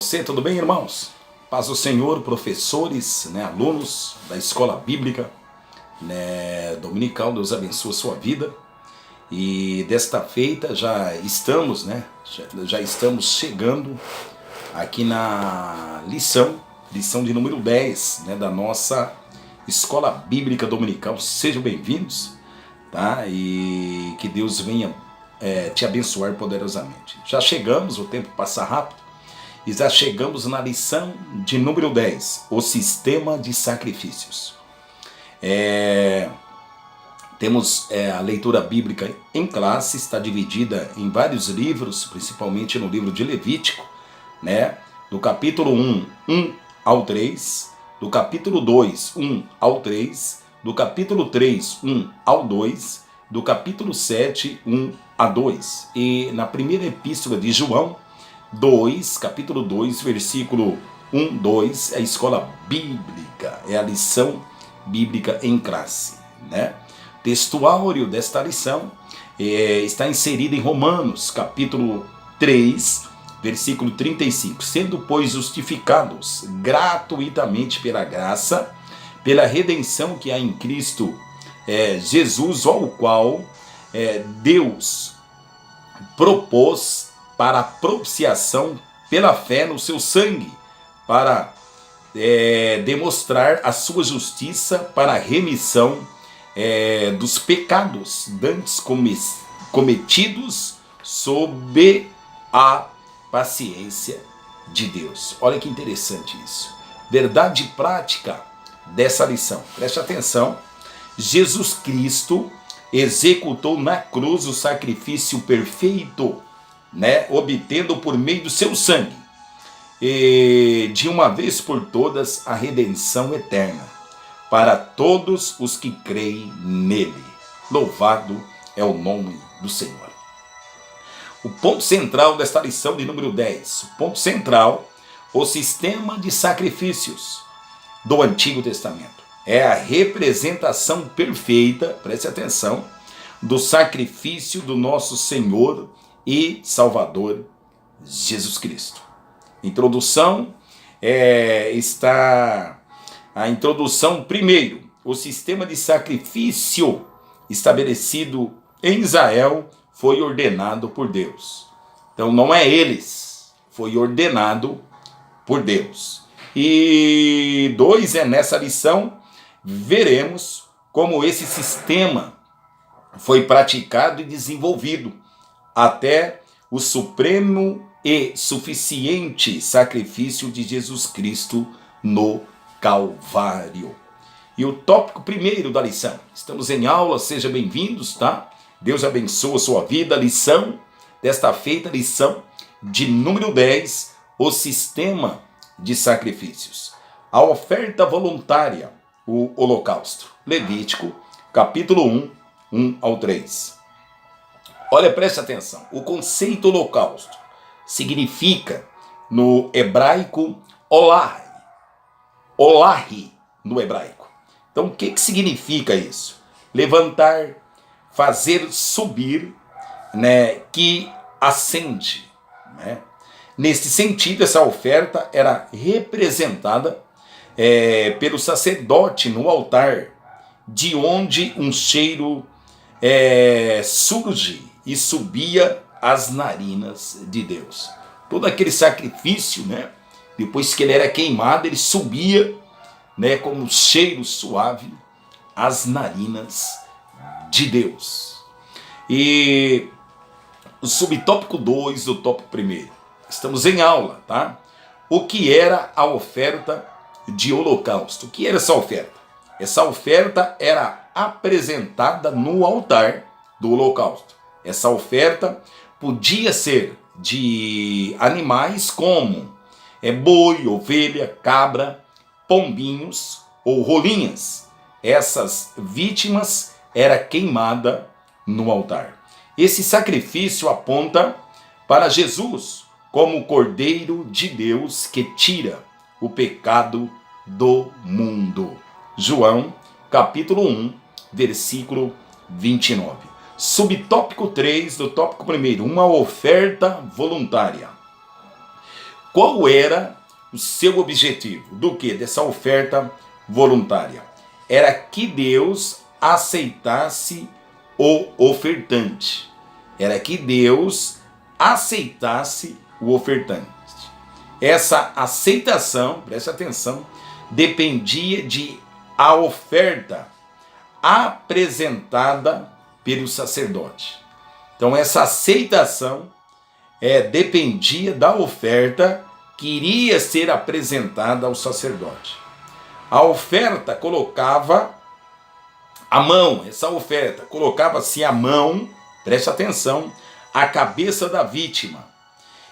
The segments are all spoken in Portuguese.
Você, tudo bem, irmãos? Paz do Senhor, professores, alunos da escola bíblica, dominical. Deus abençoe a sua vida. E desta feita já estamos, já estamos chegando aqui na lição de número 10, da nossa escola bíblica dominical. Sejam bem-vindos, tá? E que Deus venha te abençoar poderosamente. Já chegamos, o tempo passa rápido, e já chegamos na lição de número 10, o sistema de sacrifícios. Temos a leitura bíblica em classe, está dividida em vários livros, principalmente no livro de Levítico, do capítulo 1 ao 3, do capítulo 2, 1 ao 3, do capítulo 3, 1 ao 2, do capítulo 7, 1 a 2. E na primeira epístola de João, capítulo 2, versículo 1, 2, é a escola bíblica, é a lição bíblica em classe, O textuário desta lição está inserido em Romanos, capítulo 3, versículo 35. Sendo, pois, justificados gratuitamente pela graça, pela redenção que há em Cristo Jesus, ao qual Deus propôs para a propiciação pela fé no seu sangue, para demonstrar a sua justiça para a remissão dos pecados dantes cometidos sob a paciência de Deus. Olha que interessante isso. Verdade prática dessa lição. Preste atenção. Jesus Cristo executou na cruz o sacrifício perfeito, obtendo por meio do seu sangue, de uma vez por todas, a redenção eterna para todos os que creem nele. Louvado é o nome do Senhor. O ponto central desta lição de número 10, o ponto central, o sistema de sacrifícios do Antigo Testamento. É a representação perfeita, preste atenção, do sacrifício do nosso Senhor e Salvador Jesus Cristo. Introdução está a introdução primeiro. O sistema de sacrifício estabelecido em Israel foi ordenado por Deus. Então não é eles, foi ordenado por Deus. E 2, nessa lição veremos como esse sistema foi praticado e desenvolvido até o supremo e suficiente sacrifício de Jesus Cristo no Calvário. E o tópico primeiro da lição. Estamos em aula, sejam bem-vindos, tá? Deus abençoe a sua vida. Lição desta feita, lição de número 10, o sistema de sacrifícios. A oferta voluntária, o holocausto. Levítico, capítulo 1 ao 3. Olha, preste atenção. O conceito holocausto significa, no hebraico, olahi. Olahi, no hebraico. Então, o que significa isso? Levantar, fazer subir, que acende. Nesse sentido, essa oferta era representada pelo sacerdote no altar, de onde um cheiro surge e subia às narinas de Deus. Todo aquele sacrifício, depois que ele era queimado, ele subia, como um cheiro suave às narinas de Deus. E o subtópico 2 do tópico 1. Estamos em aula, tá? O que era a oferta de holocausto? O que era essa oferta? Essa oferta era apresentada no altar do holocausto. Essa oferta podia ser de animais como boi, ovelha, cabra, pombinhos ou rolinhas. Essas vítimas era queimada no altar. Esse sacrifício aponta para Jesus como o Cordeiro de Deus que tira o pecado do mundo. João, capítulo 1, versículo 29. Subtópico 3 do tópico 1, uma oferta voluntária. qual era o seu objetivo? Do que? Dessa oferta voluntária. Era que Deus aceitasse o ofertante. Era que Deus aceitasse o ofertante. Essa aceitação, preste atenção, dependia de a oferta apresentada pelo sacerdote. Então essa aceitação dependia da oferta que iria ser apresentada ao sacerdote. A oferta colocava a mão, essa oferta colocava-se a mão, preste atenção, a cabeça da vítima.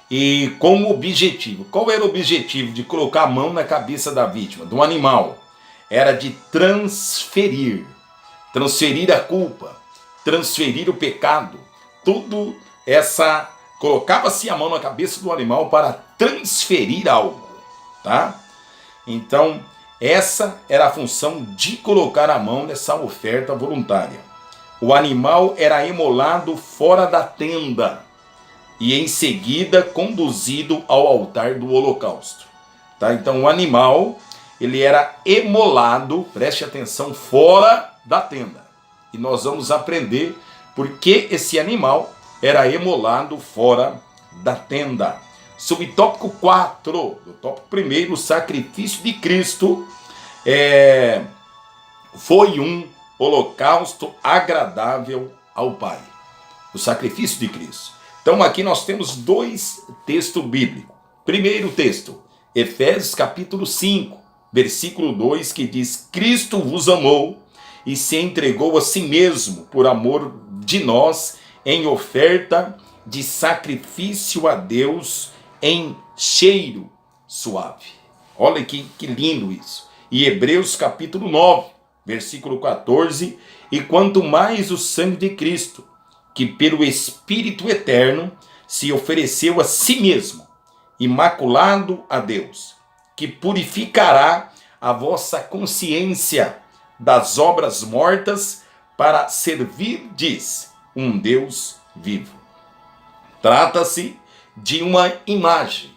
E com o objetivo, qual era o objetivo de colocar a mão na cabeça da vítima, do animal? Era de transferir a culpa, transferir o pecado, tudo essa... Colocava-se a mão na cabeça do animal para transferir algo, tá? Então, essa era a função de colocar a mão nessa oferta voluntária. O animal era imolado fora da tenda e em seguida conduzido ao altar do holocausto, tá? Então, o animal, ele era imolado, preste atenção, fora da tenda. E nós vamos aprender por que esse animal era imolado fora da tenda. Subtópico 4, do tópico 1, o sacrifício de Cristo foi um holocausto agradável ao Pai. O sacrifício de Cristo. Então aqui nós temos dois textos bíblicos. Primeiro texto, Efésios capítulo 5, versículo 2, que diz: Cristo vos amou e se entregou a si mesmo por amor de nós, em oferta de sacrifício a Deus em cheiro suave. Olha que lindo isso. E Hebreus capítulo 9, versículo 14, e quanto mais o sangue de Cristo, que pelo Espírito eterno se ofereceu a si mesmo, imaculado a Deus, que purificará a vossa consciência das obras mortas para servirdes um Deus vivo. Trata-se de uma imagem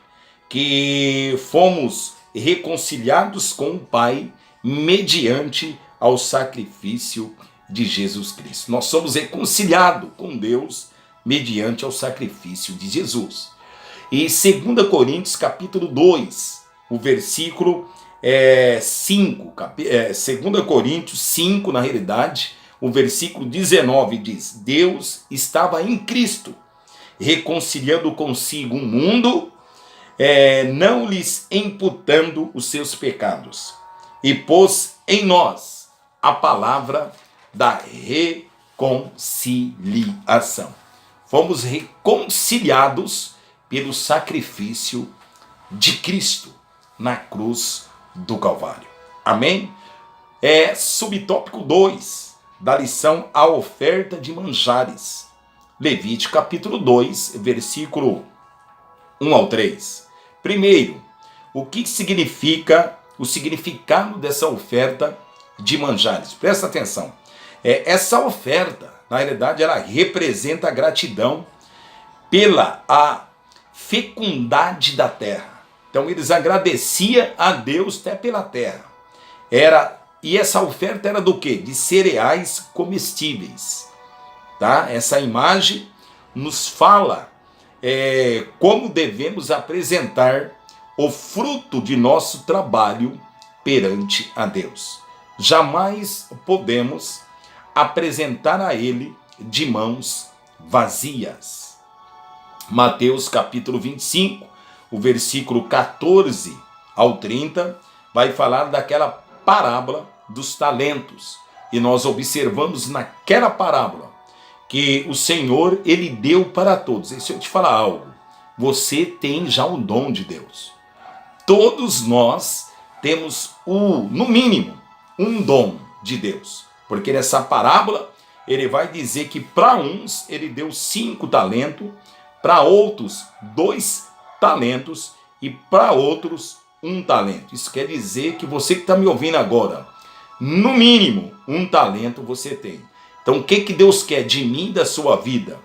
que fomos reconciliados com o Pai mediante ao sacrifício de Jesus Cristo. Nós somos reconciliados com Deus mediante ao sacrifício de Jesus. E 2 Coríntios capítulo 2, o versículo 5, 2 Coríntios 5, na realidade, o versículo 19 diz: Deus estava em Cristo, reconciliando consigo o mundo, não lhes imputando os seus pecados, e pôs em nós a palavra da reconciliação. Fomos reconciliados pelo sacrifício de Cristo na cruz do Calvário. Amém? Subtópico 2 da lição A Oferta de Manjares. Levítico capítulo 2, versículo 1 ao 3. Primeiro, o que significa o significado dessa oferta de manjares? Presta atenção. Essa oferta, na realidade, ela representa a gratidão pela a fecundidade da terra. Então, eles agradeciam a Deus até pela terra. E essa oferta era do quê? De cereais comestíveis. Tá? Essa imagem nos fala como devemos apresentar o fruto de nosso trabalho perante a Deus. Jamais podemos apresentar a Ele de mãos vazias. Mateus capítulo 25, o versículo 14 ao 30, vai falar daquela parábola dos talentos. E nós observamos naquela parábola que o Senhor, Ele deu para todos. E se eu te falar algo, você tem já o dom de Deus. Todos nós temos, no mínimo, um dom de Deus. Porque nessa parábola, ele vai dizer que para uns, ele deu 5 talentos, para outros, 2 talentos e para outros, 1 talento. Isso quer dizer que você que está me ouvindo agora, no mínimo, 1 talento você tem. Então, o que Deus quer de mim e da sua vida?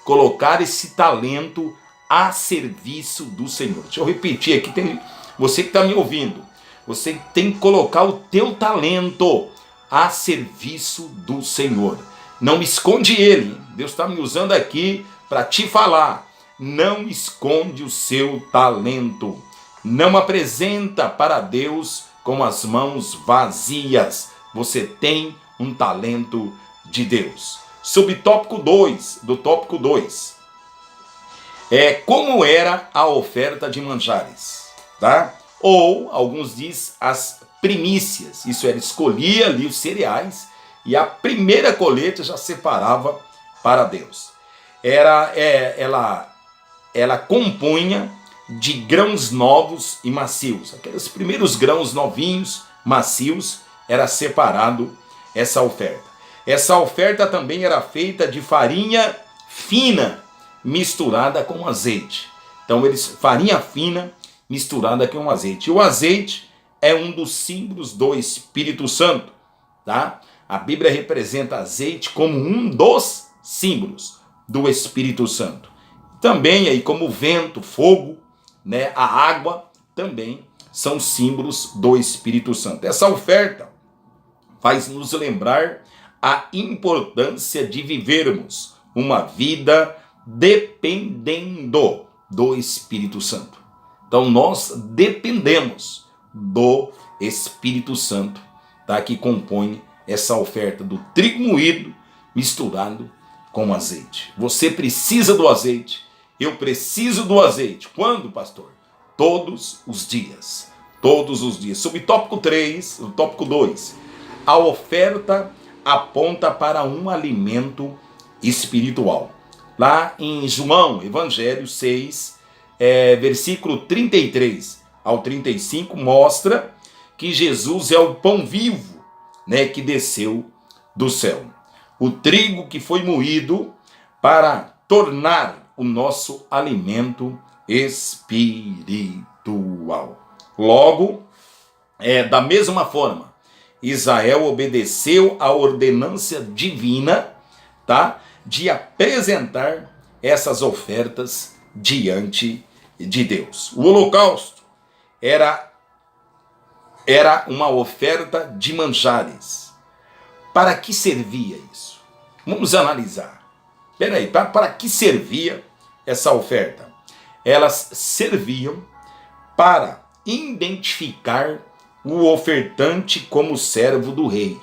Colocar esse talento a serviço do Senhor. Deixa eu repetir aqui, você que está me ouvindo, você tem que colocar o teu talento a serviço do Senhor. Não esconde ele. Deus está me usando aqui para te falar. Não esconde o seu talento. Não apresenta para Deus com as mãos vazias. Você tem um talento de Deus. Subtópico 2, do tópico 2. Como era a oferta de manjares, tá? Ou, alguns dizem, as primícias. Isso era, escolhia ali os cereais e a primeira colheita já separava para Deus. Ela compunha de grãos novos e macios. Aqueles primeiros grãos novinhos, macios, era separado essa oferta. Essa oferta também era feita de farinha fina misturada com azeite. Então, farinha fina misturada com azeite. E o azeite é um dos símbolos do Espírito Santo, tá? A Bíblia representa azeite como um dos símbolos do Espírito Santo. Também aí como o vento, fogo, né, a água também são símbolos do Espírito Santo. Essa oferta faz nos lembrar a importância de vivermos uma vida dependendo do Espírito Santo. Então nós dependemos do Espírito Santo, tá? Que compõe essa oferta do trigo moído misturado com azeite. Você precisa do azeite, eu preciso do azeite. Quando, pastor? Todos os dias. Todos os dias. Subtópico 3, o tópico 2. A oferta aponta para um alimento espiritual. Lá em João, Evangelho 6, versículo 33 ao 35, mostra que Jesus é o pão vivo, né, que desceu do céu. O trigo que foi moído para tornar o nosso alimento espiritual. Logo, da mesma forma, Israel obedeceu à ordenança divina, tá, de apresentar essas ofertas diante de Deus. O holocausto era uma oferta de manjares. Para que servia isso? Vamos analisar. Peraí, para que servia essa oferta? Elas serviam para identificar o ofertante como servo do rei.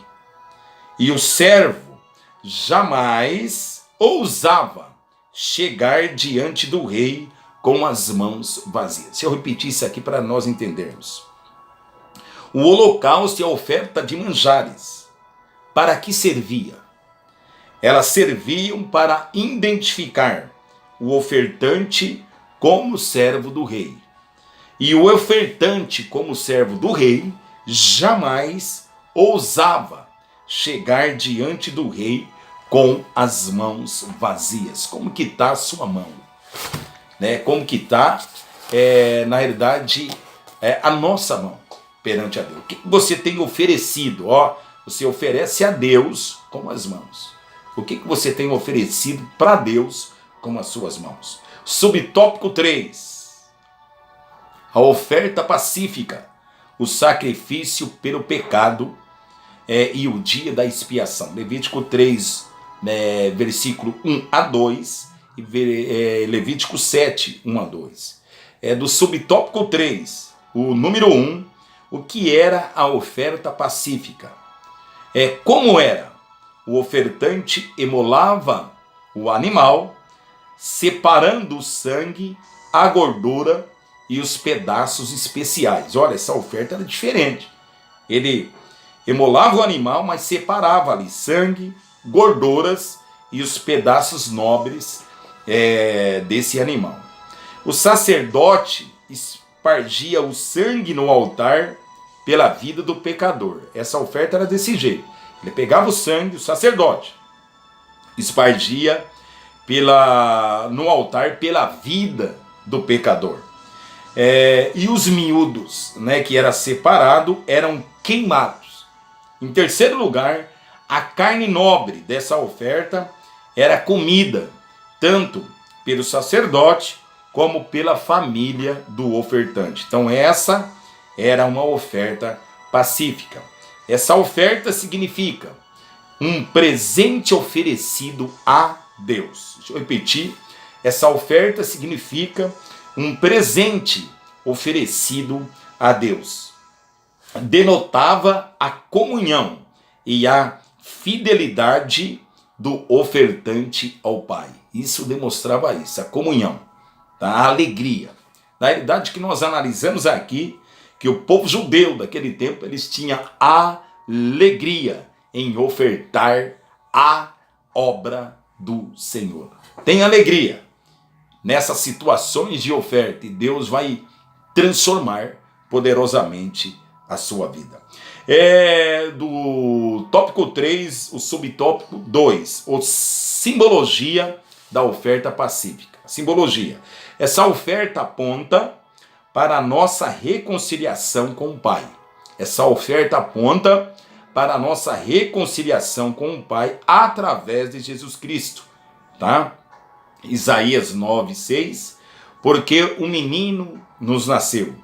E o servo jamais ousava chegar diante do rei com as mãos vazias. Se eu repetir isso aqui para nós entendermos. O holocausto e a oferta de manjares, para que servia? Elas serviam para identificar o ofertante como servo do rei. E o ofertante como servo do rei jamais ousava chegar diante do rei com as mãos vazias. Como que está a sua mão? Né? Como que está, na realidade, a nossa mão perante a Deus? O que você tem oferecido? Você oferece a Deus com as mãos. O que você tem oferecido para Deus com as suas mãos? Subtópico 3. A oferta pacífica, o sacrifício pelo pecado e o dia da expiação. Levítico 3, versículo 1 a 2 e Levítico 7, 1 a 2. Do subtópico 3, o número 1, o que era a oferta pacífica? Como era? O ofertante emolava o animal, separando o sangue, a gordura e os pedaços especiais. Olha, essa oferta era diferente. Ele emolava o animal, mas separava ali sangue, gorduras e os pedaços nobres desse animal. O sacerdote espargia o sangue no altar pela vida do pecador. Essa oferta era desse jeito. Ele pegava o sangue, o sacerdote espargia no altar pela vida do pecador. E os miúdos, né, que era separado, eram queimados. Em terceiro lugar, a carne nobre dessa oferta era comida, tanto pelo sacerdote como pela família do ofertante. Então essa era uma oferta pacífica. Essa oferta significa um presente oferecido a Deus. Deixa eu repetir. Essa oferta significa um presente oferecido a Deus. Denotava a comunhão e a fidelidade do ofertante ao Pai. Isso demonstrava isso, a comunhão, tá? A alegria. Na realidade, que nós analisamos aqui, que o povo judeu daquele tempo, eles tinham alegria em ofertar a obra do Senhor. Tem alegria nessas situações de oferta e Deus vai transformar poderosamente a sua vida. Do tópico 3, o subtópico 2, a simbologia da oferta pacífica. Simbologia. Essa oferta aponta para a nossa reconciliação com o Pai. Essa oferta aponta para a nossa reconciliação com o Pai através de Jesus Cristo, tá? Isaías 9:6, porque um menino nos nasceu,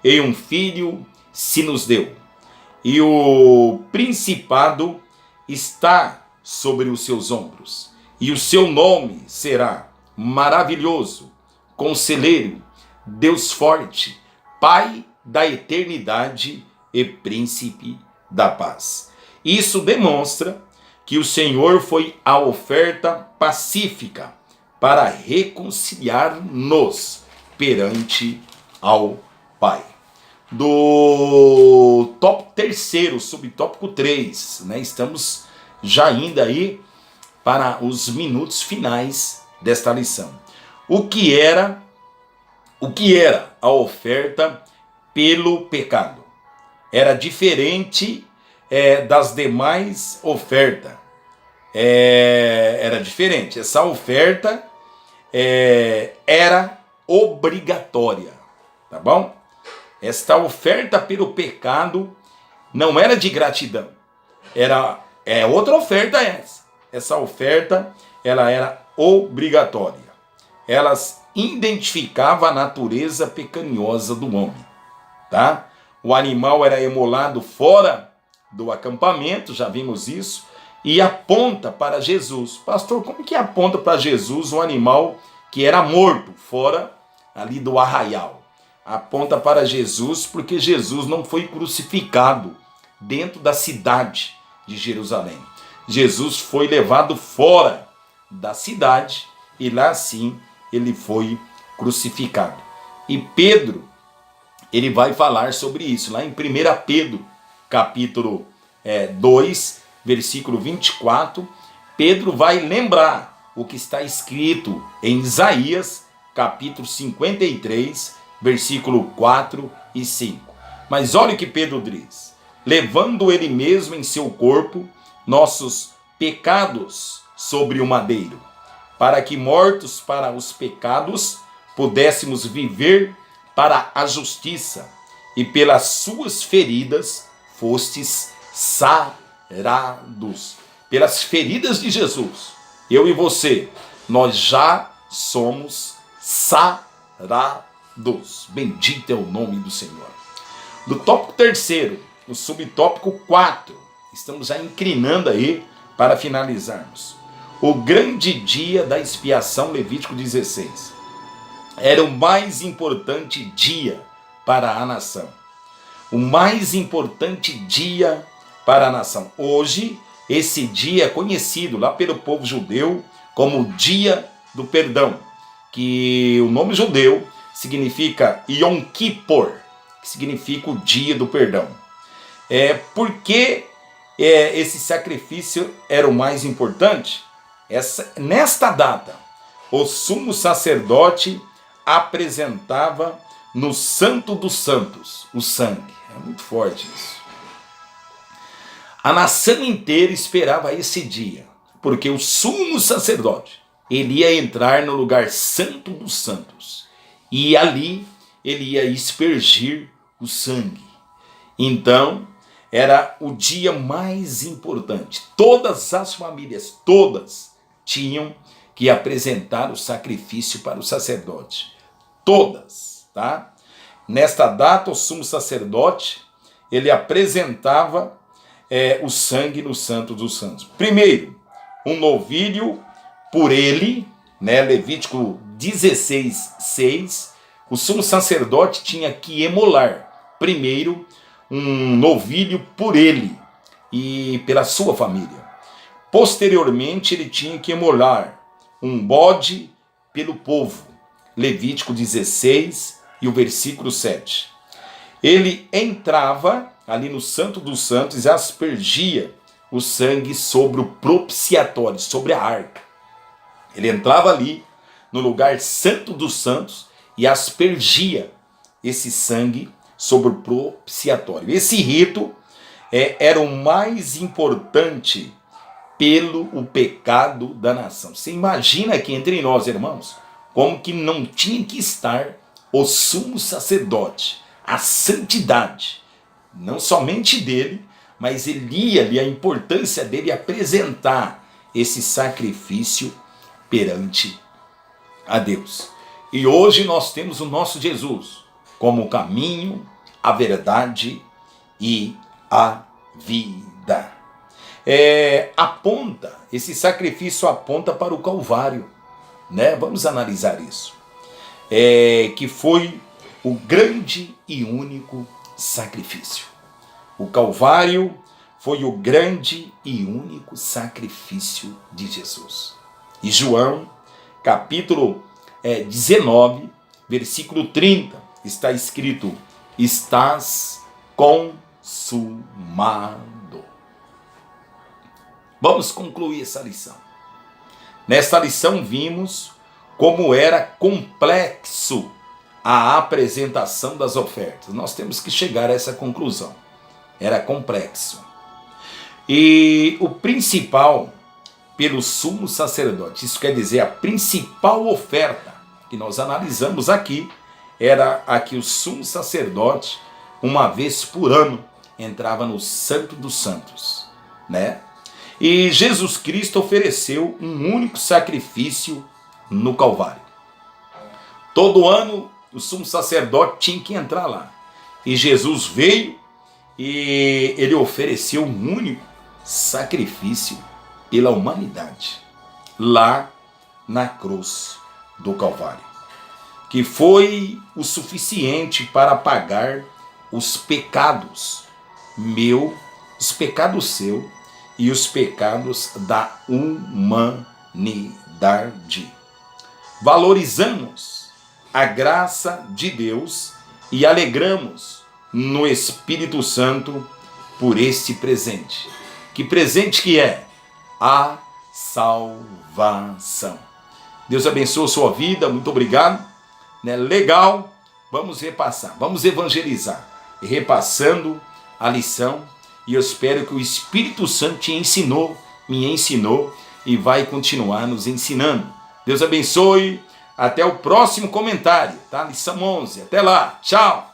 e um filho se nos deu, e o principado está sobre os seus ombros, e o seu nome será Maravilhoso, Conselheiro, Deus Forte, Pai da Eternidade e Príncipe da Paz. Isso demonstra que o Senhor foi a oferta pacífica para reconciliar-nos perante ao Pai. Do tópico 3, subtópico 3, né? Estamos já indo aí para os minutos finais desta lição. O que era a oferta pelo pecado? Era diferente das demais ofertas. Era diferente. Essa oferta era obrigatória, tá bom? Esta oferta pelo pecado não era de gratidão. É outra oferta essa. Essa oferta, ela era obrigatória. Ela identificava a natureza pecaminosa do homem, tá? O animal era imolado fora do acampamento, já vimos isso, e aponta para Jesus. Pastor, como que aponta para Jesus um animal que era morto fora ali do arraial? Aponta para Jesus porque Jesus não foi crucificado dentro da cidade de Jerusalém. Jesus foi levado fora da cidade e lá sim ele foi crucificado. E Pedro, ele vai falar sobre isso lá em 1 Pedro, capítulo 2, versículo 24. Pedro vai lembrar o que está escrito em Isaías, capítulo 53, versículo 4 e 5. Mas olha o que Pedro diz: levando ele mesmo em seu corpo nossos pecados sobre o madeiro, para que mortos para os pecados pudéssemos viver para a justiça, e pelas suas feridas fostes sarados. Pelas feridas de Jesus, eu e você, nós já somos sarados. Bendito é o nome do Senhor. Do tópico 3, o subtópico 4, estamos já inclinando aí para finalizarmos. O grande dia da expiação, Levítico 16. Era o mais importante dia para a nação. O mais importante dia para a nação. Hoje, esse dia é conhecido lá pelo povo judeu como o Dia do Perdão, que o nome judeu significa Yom Kippur, que significa o Dia do Perdão. Por que esse sacrifício era o mais importante? Nesta data, o sumo sacerdote apresentava no Santo dos Santos o sangue. É muito forte isso. A nação inteira esperava esse dia, porque o sumo sacerdote, ele ia entrar no lugar santo dos santos, e ali ele ia aspergir o sangue. Então, era o dia mais importante. Todas as famílias, todas, tinham que apresentar o sacrifício para o sacerdote. todas, tá? Nesta data, o sumo sacerdote, ele apresentava o sangue no Santo dos Santos. Primeiro, um novilho por ele, né? Levítico 16:6, o sumo sacerdote tinha que emolar primeiro um novilho por ele e pela sua família. Posteriormente, ele tinha que emolar um bode pelo povo. Levítico 16 e o versículo 7. Ele entrava ali no Santo dos Santos e aspergia o sangue sobre o propiciatório, sobre a arca. Ele entrava ali no lugar Santo dos Santos e aspergia esse sangue sobre o propiciatório. Esse rito era o mais importante pelo o pecado da nação. Você imagina aqui entre nós, irmãos, como que não tinha que estar o sumo sacerdote, a santidade, não somente dele, mas ele ia ali, a importância dele apresentar esse sacrifício perante a Deus. E hoje nós temos o nosso Jesus como o caminho, a verdade e a vida. Esse sacrifício aponta para o Calvário, né? Vamos analisar isso. Que foi o grande e único sacrifício. O Calvário foi o grande e único sacrifício de Jesus. E João, capítulo 19, versículo 30, está escrito: estás consumado. Vamos concluir essa lição. Nesta lição vimos como era complexo a apresentação das ofertas. Nós temos que chegar a essa conclusão. Era complexo. E o principal, pelo sumo sacerdote, isso quer dizer a principal oferta que nós analisamos aqui, era a que o sumo sacerdote, uma vez por ano, entrava no Santo dos Santos, né? E Jesus Cristo ofereceu um único sacrifício no Calvário. Todo ano o sumo sacerdote tinha que entrar lá. E Jesus veio e ele ofereceu um único sacrifício pela humanidade, lá na cruz do Calvário, que foi o suficiente para pagar os pecados meu, os pecados seu e os pecados da humanidade. Valorizamos a graça de Deus e alegramos no Espírito Santo por este presente. Que presente que é? A salvação. Deus abençoe a sua vida, muito obrigado. Legal, vamos repassar, vamos evangelizar, repassando a lição. E eu espero que o Espírito Santo te ensinou, me ensinou e vai continuar nos ensinando. Deus abençoe. Até o próximo comentário, tá? Lição 11. Até lá. Tchau.